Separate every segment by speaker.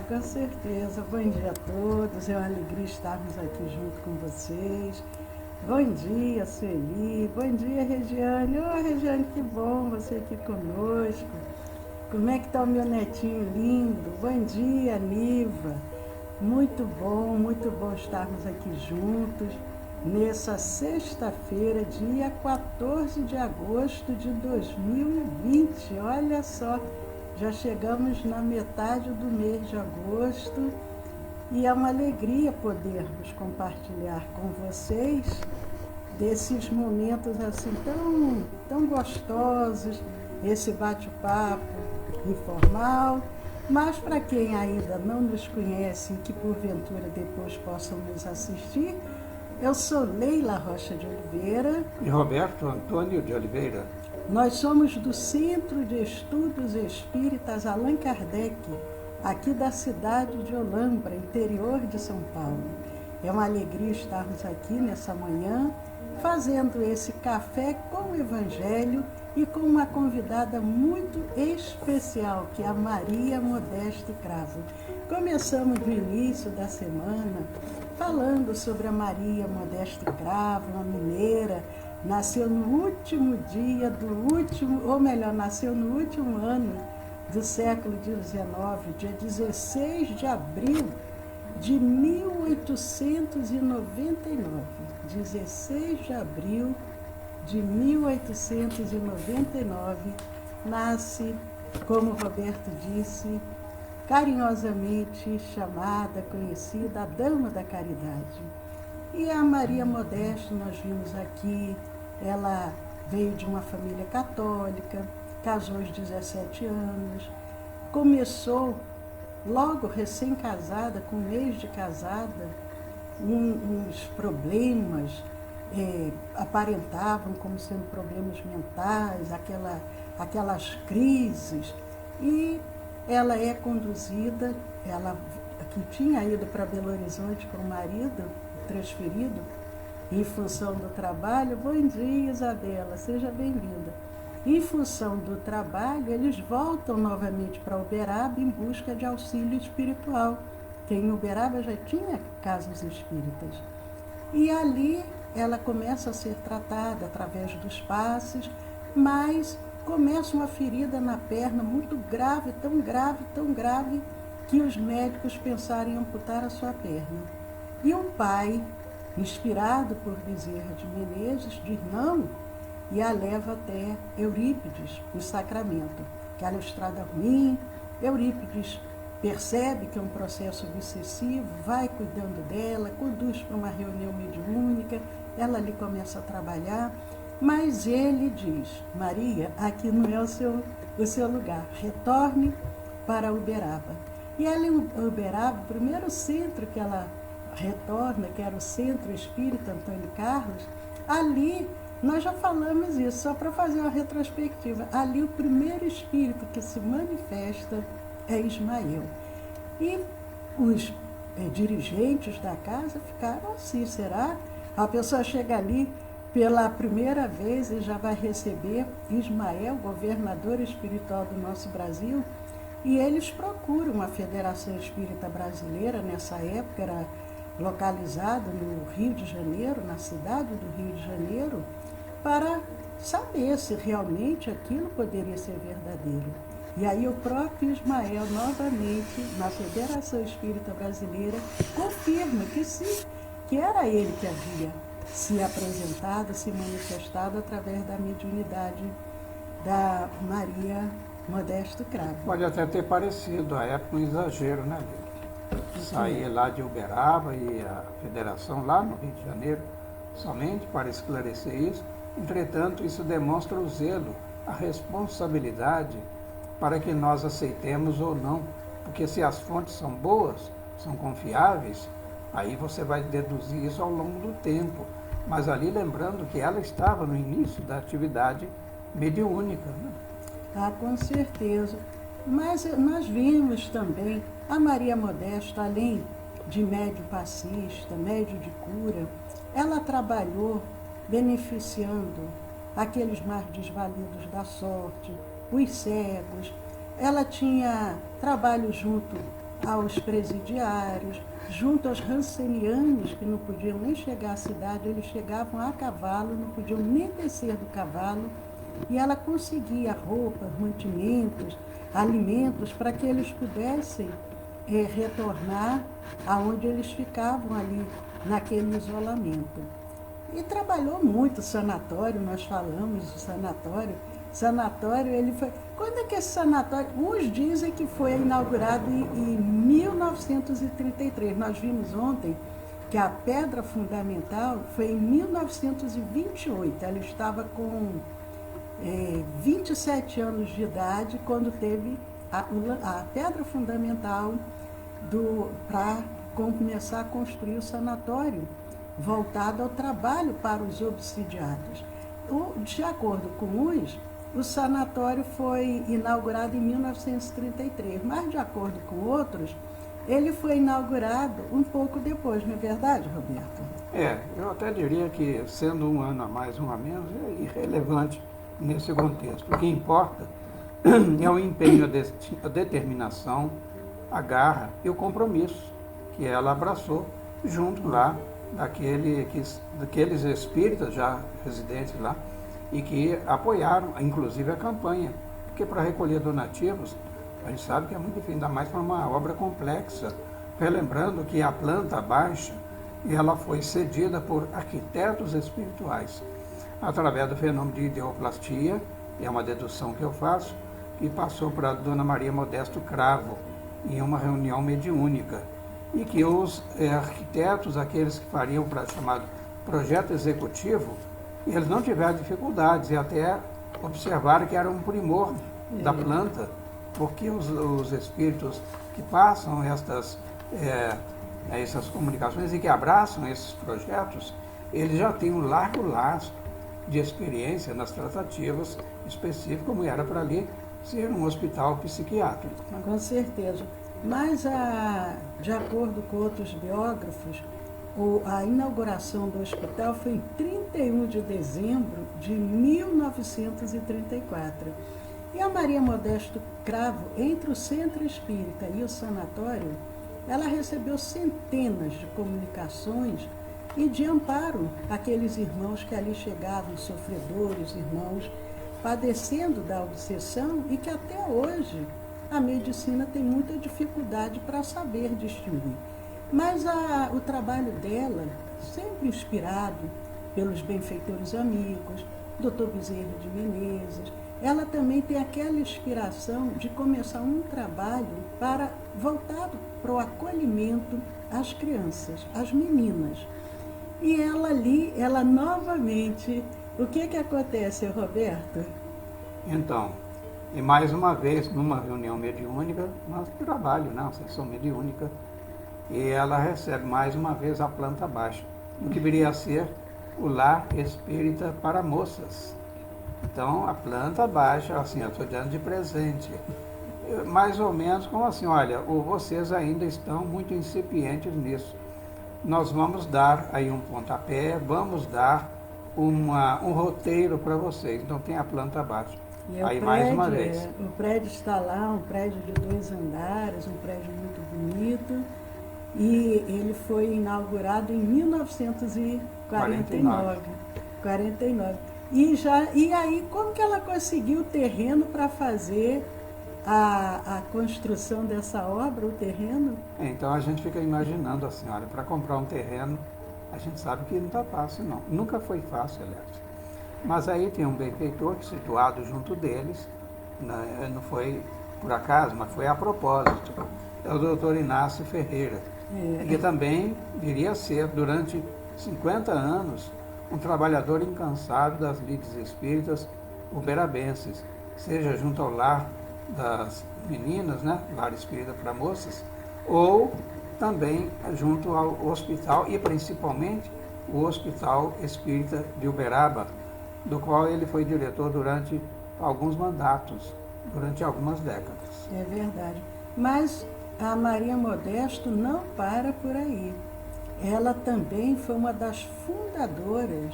Speaker 1: com certeza. Bom dia a todos. É uma alegria estarmos aqui junto com vocês. Bom dia, Sueli. Bom dia, Regiane. Regiane, que bom você aqui conosco. Como é que está o meu netinho lindo? Bom dia, Niva. Muito bom estarmos aqui juntos nessa sexta-feira, dia 14 de agosto de 2020. Olha só, já chegamos na metade do mês de agosto e é uma alegria podermos compartilhar com vocês desses momentos assim tão gostosos, esse bate-papo informal. Mas para quem ainda não nos conhece e que porventura depois possam nos assistir, eu sou Leila Rocha de Oliveira.
Speaker 2: E Roberto Antônio de Oliveira.
Speaker 1: Nós somos do Centro de Estudos Espíritas Allan Kardec, aqui da cidade de Olambra, interior de São Paulo. É uma alegria estarmos aqui nessa manhã, fazendo esse café com o Evangelho e com uma convidada muito especial, que é a Maria Modesto Cravo. Começamos no início da semana falando sobre a Maria Modesto Cravo, uma mineira, nasceu no último dia nasceu no último ano do século XIX, dia 16 de abril de 1899. 16 de abril de 1899, nasce, como o Roberto disse, carinhosamente chamada, conhecida, a Dama da Caridade. E a Maria Modesto, nós vimos aqui, ela veio de uma família católica, casou aos 17 anos, começou, logo recém-casada, com um mês de casada, uns problemas, aparentavam como sendo problemas mentais, aquelas crises, e ela é conduzida, ela que tinha ido para Belo Horizonte com o marido, transferido, em função do trabalho. Bom dia, Isabela, seja bem-vinda. Em função do trabalho, eles voltam novamente para Uberaba em busca de auxílio espiritual, que em Uberaba já tinha casas espíritas. E ali ela começa a ser tratada através dos passes, mas começa uma ferida na perna muito grave, tão grave, que os médicos pensaram em amputar a sua perna. E o pai, inspirado por Bezerra de Menezes, diz não, e a leva até Eurípides, no Sacramento. Aquela estrada ruim, Eurípides percebe que é um processo obsessivo, vai cuidando dela, conduz para uma reunião mediúnica, ela ali começa a trabalhar, mas ele diz, Maria, aqui não é o seu lugar, retorne para Uberaba. E ela em Uberaba, o primeiro centro que ela retorna, que era o Centro Espírita Antônio Carlos, ali, nós já falamos isso, só para fazer uma retrospectiva, ali o primeiro espírito que se manifesta é Ismael. E os dirigentes da casa ficaram assim, será? A pessoa chega ali pela primeira vez e já vai receber Ismael, governador espiritual do nosso Brasil, e eles procuram a Federação Espírita Brasileira, nessa época era localizada no Rio de Janeiro, na cidade do Rio de Janeiro, para saber se realmente aquilo poderia ser verdadeiro. E aí o próprio Ismael, novamente, na Federação Espírita Brasileira, confirma que sim, que era ele que havia se apresentado, se manifestado através da mediunidade da Maria Modesto Cravo.
Speaker 2: Pode até ter parecido, à época, um exagero, né, Lili? Sair lá de Uberaba e a federação lá no Rio de Janeiro, somente para esclarecer isso. Entretanto, isso demonstra o zelo, a responsabilidade para que nós aceitemos ou não. Porque se as fontes são boas, são confiáveis, aí você vai deduzir isso ao longo do tempo. Mas ali lembrando que ela estava no início da atividade mediúnica, né?
Speaker 1: Ah, com certeza. Mas nós vimos também a Maria Modesto, além de médio passista, médio de cura, ela trabalhou beneficiando aqueles mais desvalidos da sorte, os cegos. Ela tinha trabalho junto aos presidiários, junto aos rancenianos, que não podiam nem chegar à cidade, eles chegavam a cavalo, não podiam nem descer do cavalo, e ela conseguia roupas, mantimentos, alimentos, para que eles pudessem retornar aonde eles ficavam ali, naquele isolamento. E trabalhou muito o sanatório, nós falamos do sanatório. Sanatório, ele foi... Quando é que esse sanatório... Uns dizem que foi inaugurado em 1933. Nós vimos ontem que a pedra fundamental foi em 1928. Ela estava com 27 anos de idade quando teve a pedra fundamental para começar a construir o sanatório, voltado ao trabalho para os obsidiados. De acordo com uns, o sanatório foi inaugurado em 1933, mas de acordo com outros, ele foi inaugurado um pouco depois, não é verdade, Roberto?
Speaker 2: Eu até diria que, sendo um ano a mais, um a menos, é irrelevante nesse contexto. O que importa é o empenho, a determinação, a garra e o compromisso que ela abraçou junto lá daqueles espíritas já residentes lá e que apoiaram, inclusive, a campanha. Porque para recolher donativos, a gente sabe que é muito difícil, ainda mais para uma obra complexa. Relembrando que a planta baixa, ela foi cedida por arquitetos espirituais, através do fenômeno de ideoplastia, é uma dedução que eu faço, que passou para a Dona Maria Modesto Cravo, em uma reunião mediúnica, e que os arquitetos, aqueles que fariam para chamado projeto executivo, eles não tiveram dificuldades e até observaram que era um primor da planta, porque os espíritos que passam essas comunicações e que abraçam esses projetos, eles já têm um largo lastro de experiência nas tratativas específicas, como era para ali ser um hospital psiquiátrico.
Speaker 1: Com certeza. Mas, de acordo com outros biógrafos, a inauguração do hospital foi em 31 de dezembro de 1934. E a Maria Modesto Cravo, entre o centro espírita e o sanatório, ela recebeu centenas de comunicações e de amparo àqueles irmãos que ali chegavam, sofredores, irmãos, padecendo da obsessão e que até hoje a medicina tem muita dificuldade para saber distinguir. Mas o trabalho dela, sempre inspirado pelos benfeitores amigos, Dr. Bezerra de Menezes, ela também tem aquela inspiração de começar um trabalho voltado para o acolhimento às crianças, às meninas. E ela novamente, o que acontece, Roberto?
Speaker 2: Então, e mais uma vez, numa reunião mediúnica, nós trabalho, uma sessão mediúnica, e ela recebe mais uma vez a planta baixa, o que viria a ser o lar espírita para moças. Então, a planta baixa, assim, eu estou dando de presente, mais ou menos como assim, olha, vocês ainda estão muito incipientes nisso. Nós vamos dar aí um pontapé, vamos dar um roteiro para vocês. Então, tem a planta baixa.
Speaker 1: E
Speaker 2: aí,
Speaker 1: prédio,
Speaker 2: mais uma vez.
Speaker 1: O prédio está lá, um prédio de 2 andares, um prédio muito bonito. E ele foi inaugurado em 1949. 49. E aí, como que ela conseguiu o terreno para fazer a construção dessa obra, o terreno?
Speaker 2: Então a gente fica imaginando assim, olha, para comprar um terreno, a gente sabe que não está fácil não. Nunca foi fácil, aliás. Mas aí tem um benfeitor situado junto deles, né, não foi por acaso, mas foi a propósito. É o doutor Inácio Ferreira, que também viria a ser, durante 50 anos, um trabalhador incansável das lides espíritas uberabenses, seja junto ao lar das meninas, né, lar espírita para moças, ou também junto ao hospital e principalmente o Hospital Espírita de Uberaba, do qual ele foi diretor durante alguns mandatos, durante algumas décadas.
Speaker 1: É verdade. Mas a Maria Modesto não para por aí. Ela também foi uma das fundadoras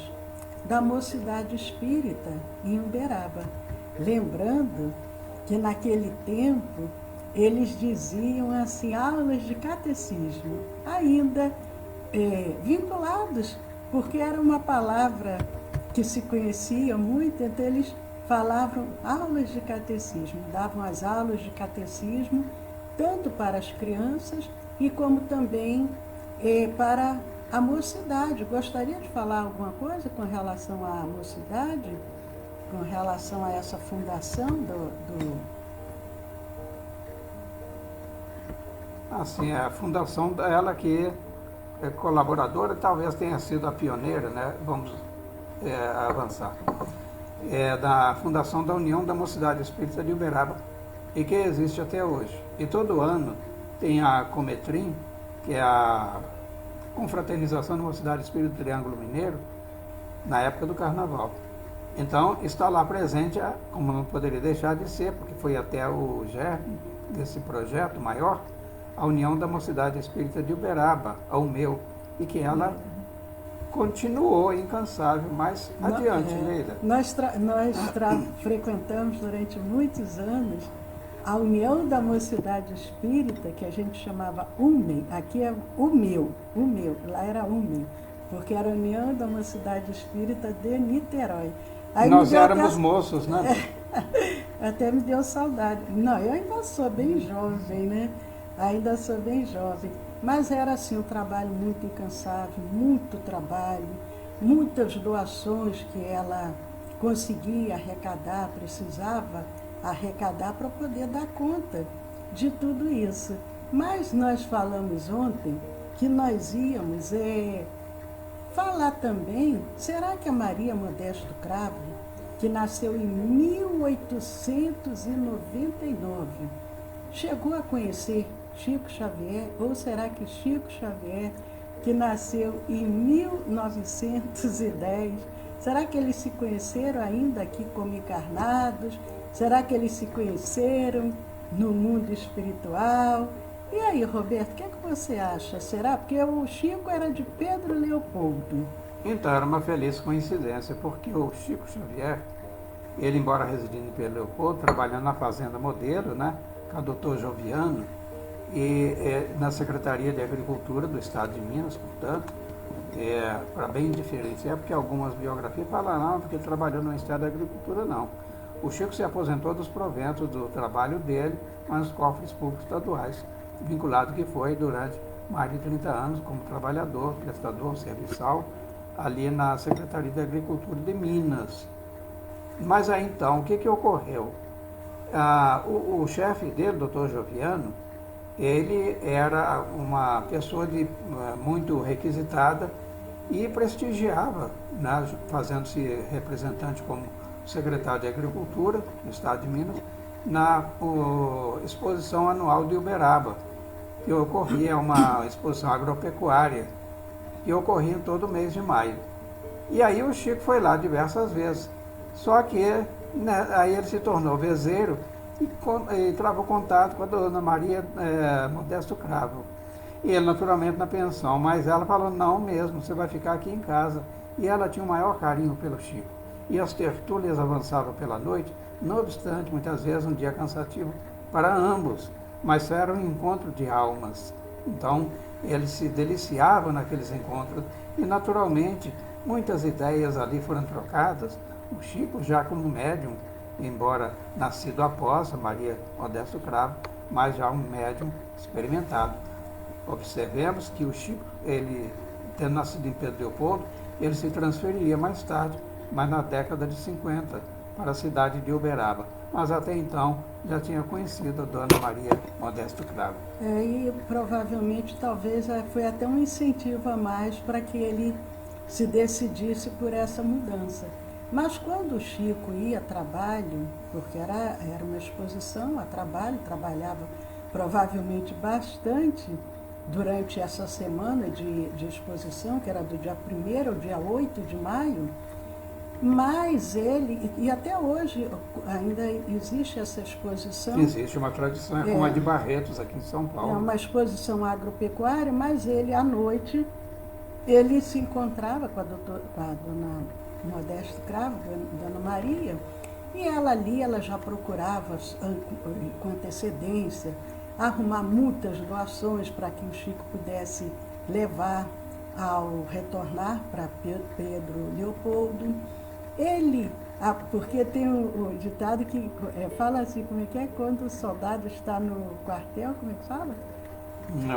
Speaker 1: da Mocidade Espírita em Uberaba. Lembrando que naquele tempo eles diziam assim, aulas de catecismo, ainda vinculados, porque era uma palavra que se conhecia muito, então eles falavam aulas de catecismo, davam as aulas de catecismo, tanto para as crianças e como também para a mocidade. Gostaria de falar alguma coisa com relação à mocidade, com relação a essa fundação
Speaker 2: Assim, a fundação dela, que é colaboradora, talvez tenha sido a pioneira, né? Vamos avançar. É da fundação da União da Mocidade Espírita de Uberaba, e que existe até hoje. E todo ano tem a Cometrim, que é a Confraternização da Mocidade Espírita do Triângulo Mineiro, na época do Carnaval. Então, está lá presente, como não poderia deixar de ser, porque foi até o germe desse projeto maior, a União da Mocidade Espírita de Uberaba, a UMEU, e que ela continuou incansável mais adiante, Leila.
Speaker 1: Nós frequentamos durante muitos anos a União da Mocidade Espírita, que a gente chamava UMEI, aqui é UMEU, lá era UMEI, porque era a União da Mocidade Espírita de Niterói. Aí
Speaker 2: nós éramos moços, né?
Speaker 1: Até me deu saudade. Não, eu ainda sou bem jovem, né? Ainda sou bem jovem. Mas era assim um trabalho muito incansável, muito trabalho, muitas doações que ela conseguia arrecadar, precisava arrecadar para poder dar conta de tudo isso. Mas nós falamos ontem que nós íamos falar também, será que a Maria Modesto Cravo, que nasceu em 1899, chegou a conhecer Chico Xavier, ou será que Chico Xavier, que nasceu em 1910, será que eles se conheceram ainda aqui como encarnados? Será que eles se conheceram no mundo espiritual? E aí, Roberto, o que você acha? Será? Porque o Chico era de Pedro Leopoldo.
Speaker 2: Então, era uma feliz coincidência, porque o Chico Xavier, ele, embora residindo em Pedro Leopoldo, trabalhando na Fazenda Modelo, né, com o doutor Joviano, e na Secretaria de Agricultura do Estado de Minas, portanto, para bem diferenciar, porque algumas biografias falam, não, porque ele trabalhou no Ministério da Agricultura, não. O Chico se aposentou dos proventos do trabalho dele, mas nos cofres públicos estaduais, vinculado que foi durante mais de 30 anos como trabalhador, prestador, serviçal, ali na Secretaria de Agricultura de Minas. Mas aí então, o que ocorreu? O chefe dele, doutor Joviano, ele era uma pessoa muito requisitada e prestigiava, né, fazendo-se representante como secretário de Agricultura do Estado de Minas, na exposição anual de Uberaba, que ocorria uma exposição agropecuária, que ocorria em todo mês de maio. E aí o Chico foi lá diversas vezes, só que né, aí ele se tornou vezeiro e travou contato com a dona Maria Modesto Cravo. E ele naturalmente na pensão, mas ela falou, não mesmo, você vai ficar aqui em casa. E ela tinha o maior carinho pelo Chico. E as tertúlias avançavam pela noite, não obstante, muitas vezes um dia cansativo para ambos, mas era um encontro de almas. Então, eles se deliciavam naqueles encontros e, naturalmente, muitas ideias ali foram trocadas. O Chico, já como médium, embora nascido após a Maria Modesto Cravo, mas já um médium experimentado. Observemos que o Chico, ele, tendo nascido em Pedro Leopoldo, ele se transferiria mais tarde, mas na década de 50, para a cidade de Uberaba. Mas até então já tinha conhecido a dona Maria Modesto Cravo.
Speaker 1: E provavelmente, talvez, foi até um incentivo a mais para que ele se decidisse por essa mudança. Mas quando o Chico ia a trabalho, porque era uma exposição a trabalho, trabalhava provavelmente bastante durante essa semana de exposição, que era do dia 1º ao dia 8 de maio, mas ele, e até hoje ainda existe essa exposição.
Speaker 2: Existe uma tradição, como a de Barretos, aqui em São Paulo.
Speaker 1: É uma exposição agropecuária, mas ele, à noite, ele se encontrava com a dona Modesto Cravo, Dona Maria, E ela ali, ela já procurava com antecedência arrumar muitas doações para que o Chico pudesse levar ao retornar para Pedro Leopoldo. Ele, porque tem o ditado que fala assim, como é que é? Quando o soldado está no quartel, como é que fala?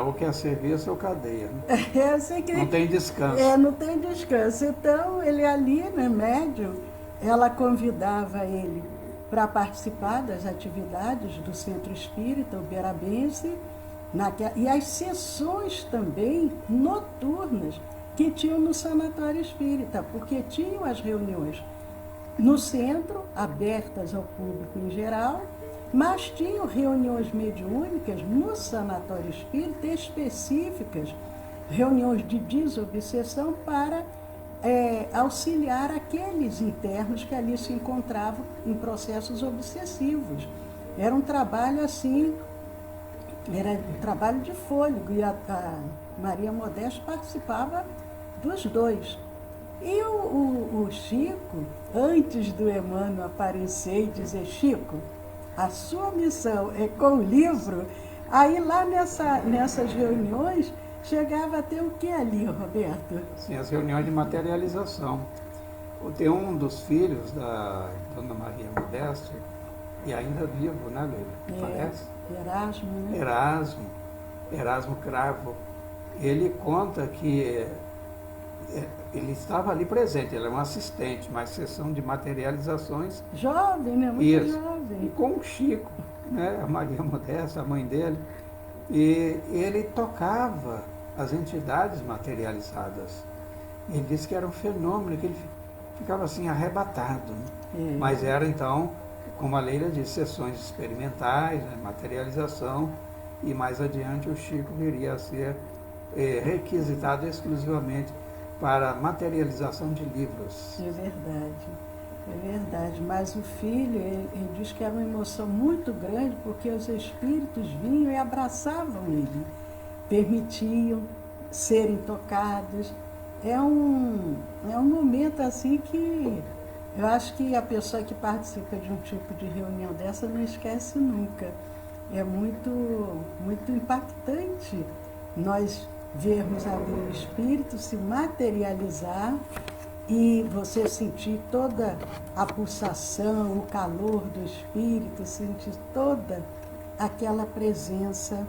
Speaker 2: Ou quer serviço ou cadeia. Né?
Speaker 1: Eu sei que,
Speaker 2: não tem descanso.
Speaker 1: Não tem descanso. Então, ele ali, né, médium, ela convidava ele para participar das atividades do Centro Espírita Uberabense, e as sessões também noturnas que tinham no Sanatório Espírita, porque tinham as reuniões no centro, abertas ao público em geral, mas tinham reuniões mediúnicas no Sanatório Espírita específicas, reuniões de desobsessão para auxiliar aqueles internos que ali se encontravam em processos obsessivos. Era um trabalho assim, era um trabalho de fôlego, e a Maria Modesta participava dos dois. E o Chico, antes do Emmanuel aparecer e dizer, Chico, a sua missão é com o livro, aí lá nessas reuniões, chegava a ter o que ali, Roberto?
Speaker 2: Sim, as reuniões de materialização. Tem um dos filhos da Dona Maria Modesta, e ainda vivo, né, Leila? Parece?
Speaker 1: Erasmo, né?
Speaker 2: Erasmo Cravo. Ele conta que ele estava ali presente, ele é um assistente, mas sessão de materializações.
Speaker 1: Jovem, né? Muito
Speaker 2: Isso.
Speaker 1: jovem.
Speaker 2: E com o Chico, né? A Maria Modesta, a mãe dele. E ele tocava as entidades materializadas. Ele disse que era um fenômeno, que ele ficava assim arrebatado. Né? Mas era então, como a Leila disse, sessões experimentais, né? Materialização, e mais adiante o Chico viria a ser requisitado exclusivamente para materialização de livros.
Speaker 1: É verdade. Mas o filho, ele diz que era uma emoção muito grande, porque os espíritos vinham e abraçavam ele, permitiam serem tocados. É um momento assim que eu acho que a pessoa que participa de um tipo de reunião dessa não esquece nunca. É muito, muito impactante nós vermos ali o espírito se materializar e você sentir toda a pulsação, o calor do espírito, sentir toda aquela presença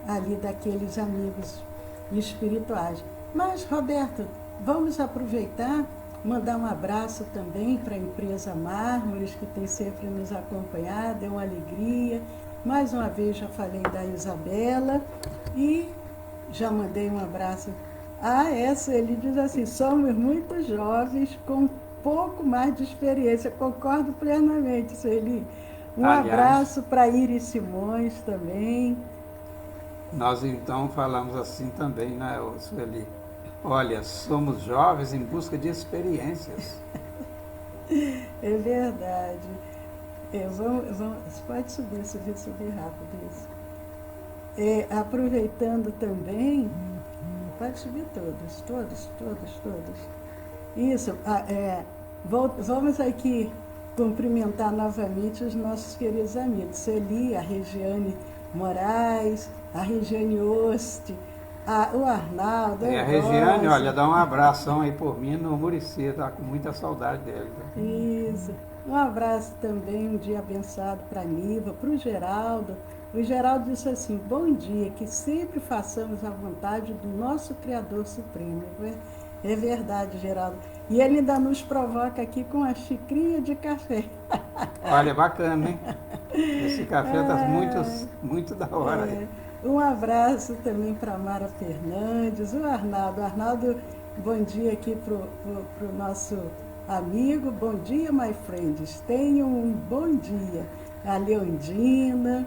Speaker 1: ali daqueles amigos espirituais. Mas, Roberto, vamos aproveitar, mandar um abraço também para a empresa Mármores, que tem sempre nos acompanhado, é uma alegria. Mais uma vez já falei da Isabela e já mandei um abraço. Ele diz assim, somos muito jovens, com pouco mais de experiência. Concordo plenamente, Sueli. Abraço para Iris Simões também.
Speaker 2: Nós então falamos assim também, né, Sueli? Olha, somos jovens em busca de experiências.
Speaker 1: É verdade. Pode subir rápido isso. Aproveitando também, pode subir todos. Isso, vamos aqui cumprimentar novamente os nossos queridos amigos. Sueli, a Regiane Moraes, a Regiane Oste, o Arnaldo.
Speaker 2: A Regiane, olha, dá um abração aí por mim no Muricy, tá com muita saudade dele. Tá?
Speaker 1: Isso. Um abraço também, um dia abençoado para a Niva, para o Geraldo. O Geraldo disse assim, bom dia, que sempre façamos a vontade do nosso Criador Supremo. É verdade, Geraldo. E ele ainda nos provoca aqui com a xicrinha de café.
Speaker 2: Olha, bacana, hein? Esse café está muito da hora.
Speaker 1: Um abraço também para a Mara Fernandes, o Arnaldo. Arnaldo, bom dia aqui para o nosso amigo. Bom dia, my friends. Tenham um bom dia. A Leondina,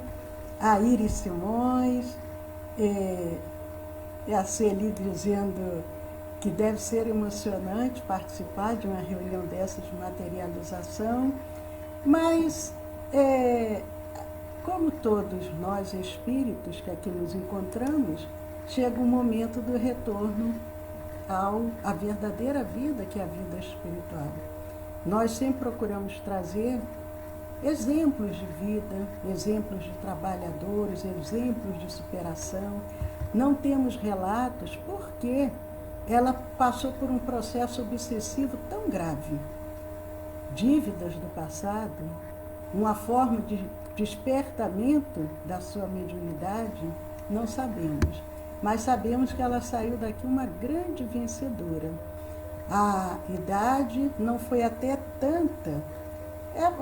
Speaker 1: a Iris Simões, e a Sueli dizendo que deve ser emocionante participar de uma reunião dessas de materialização, mas como todos nós espíritos que aqui nos encontramos, chega um momento do retorno à verdadeira vida, que é a vida espiritual. Nós sempre procuramos trazer exemplos de vida, exemplos de trabalhadores, exemplos de superação. Não temos relatos porque ela passou por um processo obsessivo tão grave. Dívidas do passado, uma forma de despertamento da sua mediunidade, não sabemos. Mas sabemos que ela saiu daqui uma grande vencedora. A idade não foi até tanta,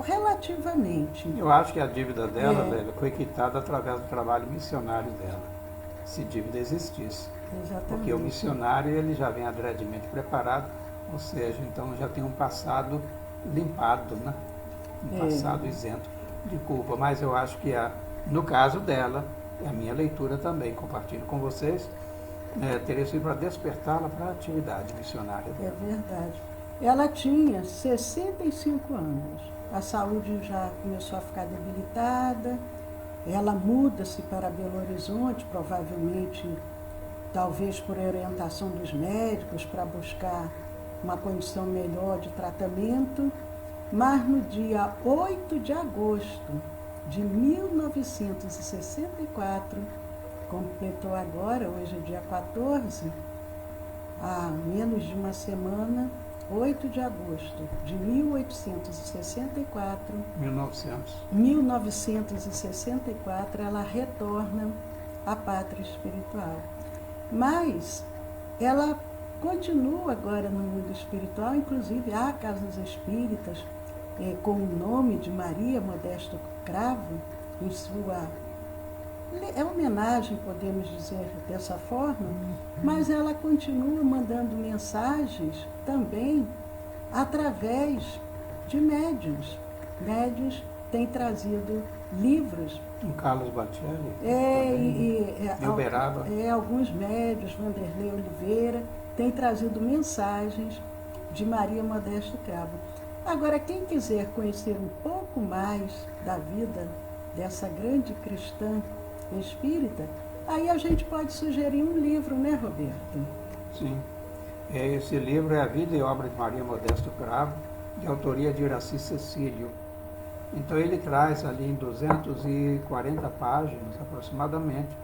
Speaker 1: relativamente.
Speaker 2: Eu acho que a dívida dela, Adélia, foi quitada através do trabalho missionário dela, se dívida existisse.
Speaker 1: Exatamente.
Speaker 2: Porque o missionário ele já vem adredemente preparado, ou seja, então já tem um passado limpado, né? Um passado isento de culpa. Mas eu acho que no caso dela, é a minha leitura também, compartilho com vocês, teria sido para despertá-la para a atividade missionária dela.
Speaker 1: É verdade. Ela tinha 65 anos. A saúde já começou a ficar debilitada. Ela muda-se para Belo Horizonte, provavelmente, talvez por orientação dos médicos, para buscar uma condição melhor de tratamento. Mas no dia 8 de agosto de 1964, completou agora, hoje é dia 14, há menos de uma semana, 8 de agosto de 1964, ela retorna à pátria espiritual. Mas ela continua agora no mundo espiritual, inclusive há casas espíritas com o nome de Maria Modesto Cravo, em sua homenagem, podemos dizer dessa forma, mas ela continua mandando mensagens também através de médiuns. Médiuns têm trazido livros.
Speaker 2: Um Carlos Batelli,
Speaker 1: de
Speaker 2: Uberaba.
Speaker 1: Alguns médiuns, Vanderlei Oliveira, têm trazido mensagens de Maria Modesto Cravo. Agora, quem quiser conhecer um pouco mais da vida dessa grande cristã espírita, aí a gente pode sugerir um livro, né, Roberto?
Speaker 2: Sim. Esse livro é A Vida e Obra de Maria Modesto Cravo, de autoria de Iraci Cecílio. Então ele traz ali em 240 páginas aproximadamente,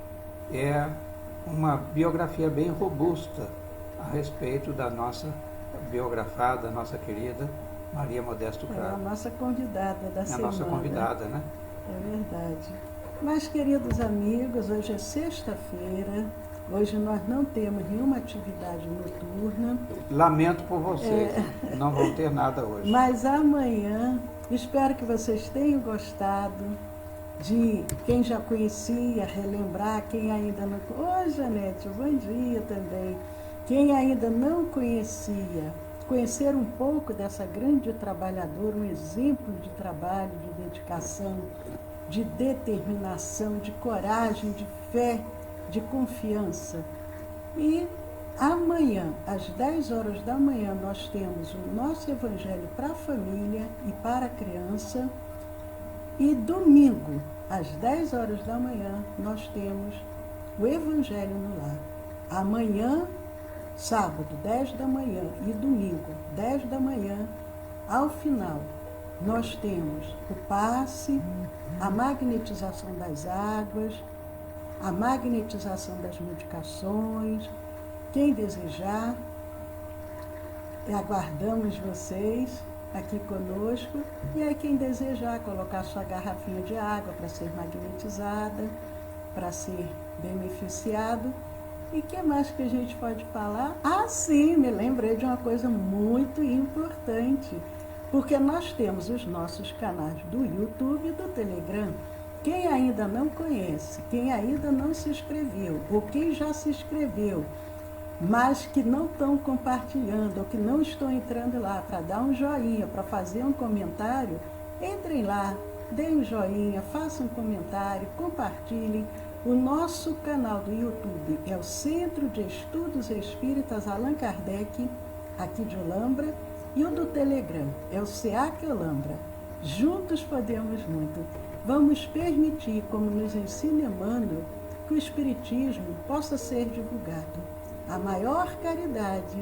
Speaker 2: uma biografia bem robusta a respeito da nossa biografada, nossa querida Maria Modesto Cravo.
Speaker 1: É a nossa convidada da semana.
Speaker 2: É a nossa convidada, né?
Speaker 1: É verdade. Mas, queridos amigos, hoje é sexta-feira, hoje nós não temos nenhuma atividade noturna.
Speaker 2: Lamento por vocês, não vão ter nada hoje.
Speaker 1: Mas amanhã, espero que vocês tenham gostado de quem já conhecia, relembrar, quem ainda não... Oi, Janete, bom dia também. Quem ainda não conhecia, conhecer um pouco dessa grande trabalhadora, um exemplo de trabalho, de dedicação, de determinação, de coragem, de fé, de confiança. E amanhã, às 10 horas da manhã, nós temos o nosso Evangelho para a família e para a criança. E domingo, às 10 horas da manhã, nós temos o Evangelho no Lar. Amanhã, sábado, 10 da manhã e domingo, 10 da manhã, ao final, nós temos o passe, a magnetização das águas, a magnetização das medicações. Quem desejar, aguardamos vocês aqui conosco. E aí quem desejar colocar sua garrafinha de água para ser magnetizada, para ser beneficiado. E o que mais que a gente pode falar? Ah, sim, me lembrei de uma coisa muito importante. Porque nós temos os nossos canais do YouTube e do Telegram. Quem ainda não conhece, quem ainda não se inscreveu, ou quem já se inscreveu, mas que não estão compartilhando, ou que não estão entrando lá para dar um joinha, para fazer um comentário, entrem lá, deem um joinha, façam um comentário, compartilhem. O nosso canal do YouTube é o Centro de Estudos Espíritas Allan Kardec, aqui de Olambra, e o do Telegram é o SEAC Olambra. Juntos podemos muito. Vamos permitir, como nos ensina Emmanuel, que o Espiritismo possa ser divulgado. A maior caridade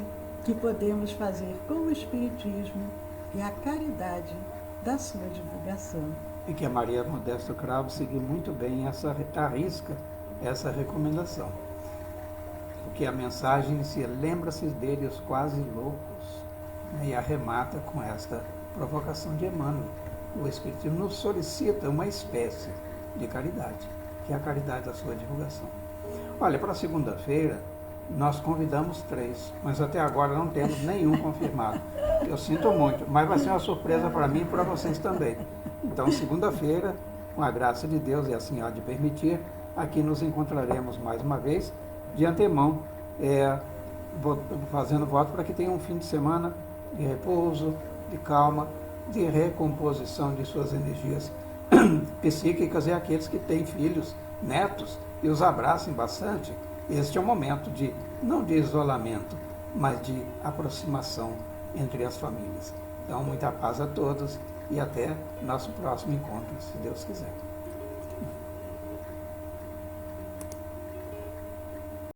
Speaker 1: que podemos fazer com o Espiritismo é a caridade da sua divulgação.
Speaker 2: E que a Maria Modesto Cravo seguiu muito bem à risca essa recomendação. Porque a mensagem inicia, lembra-se dele os quase loucos, né, e arremata com esta provocação de Emmanuel. O Espiritismo nos solicita uma espécie de caridade, que é a caridade da sua divulgação. Olha, para segunda-feira, nós convidamos 3, mas até agora não temos nenhum confirmado. Eu sinto muito, mas vai ser uma surpresa para mim e para vocês também. Então, segunda-feira, com a graça de Deus, e assim há de permitir, aqui nos encontraremos mais uma vez, de antemão, fazendo voto para que tenha um fim de semana de repouso, de calma, de recomposição de suas energias psíquicas, e aqueles que têm filhos, netos, e os abracem bastante. Este é um momento não de isolamento, mas de aproximação entre as famílias. Então, muita paz a todos e até nosso próximo encontro, se Deus quiser.